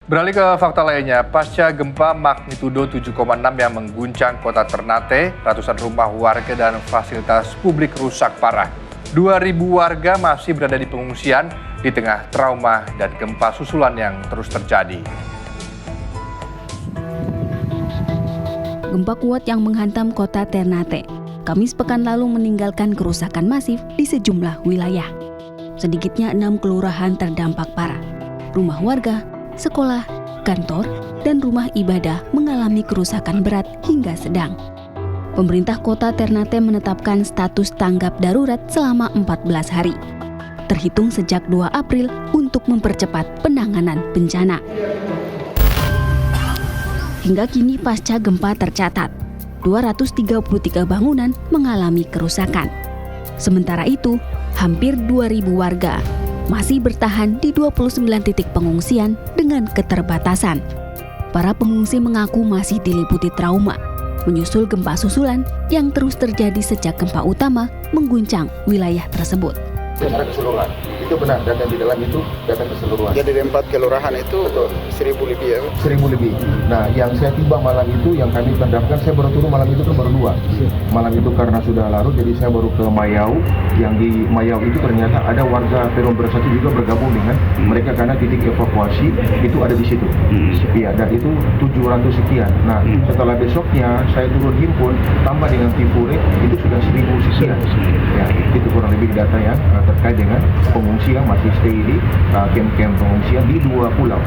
Beralih ke fakta lainnya, pasca gempa magnitudo 7,6 yang mengguncang kota Ternate, ratusan rumah warga dan fasilitas publik rusak parah. 2.000 warga masih berada di pengungsian di tengah trauma dan gempa susulan yang terus terjadi. Gempa kuat yang menghantam kota Ternate, Kamis pekan lalu meninggalkan kerusakan masif di sejumlah wilayah. Sedikitnya 6 kelurahan terdampak parah. Rumah warga, sekolah, kantor, dan rumah ibadah mengalami kerusakan berat hingga sedang. Pemerintah kota Ternate menetapkan status tanggap darurat selama 14 hari, terhitung sejak 2 April untuk mempercepat penanganan bencana. Hingga kini pasca gempa tercatat, 233 bangunan mengalami kerusakan. Sementara itu, hampir 2.000 warga masih bertahan di 29 titik pengungsian dengan keterbatasan. Para pengungsi mengaku masih diliputi trauma, menyusul gempa susulan yang terus terjadi sejak gempa utama mengguncang wilayah tersebut. Secara keseluruhan, itu benar, data di dalam itu data keseluruhan. Jadi di 4 kelurahan itu 1.000 lebih ya? 1.000 lebih. Nah, yang saya tiba malam itu, yang kami pendapatkan, saya baru turun malam itu kan baru 2. Malam itu karena sudah larut, jadi saya baru ke Mayau. Yang di Mayau itu ternyata ada warga Perum Bersatu juga bergabung dengan mereka karena titik evakuasi itu ada di situ. Iya, dan itu 700 sekian. Nah, setelah besoknya saya turun himpun, tambah dengan Tipure, itu sudah 1.000 sekian. Ya, itu kurang lebih data yang terkait dengan pengungsi yang masih stay di kem-kem pengungsian di 2 pulau.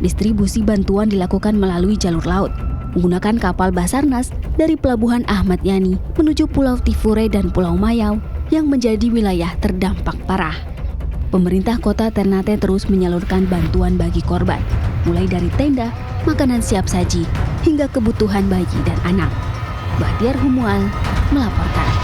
Distribusi bantuan dilakukan melalui jalur laut, menggunakan kapal Basarnas dari Pelabuhan Ahmad Yani menuju Pulau Tifure dan Pulau Mayau yang menjadi wilayah terdampak parah. Pemerintah kota Ternate terus menyalurkan bantuan bagi korban, mulai dari tenda, makanan siap saji, hingga kebutuhan bayi dan anak. Bahtiar Humual melaporkan.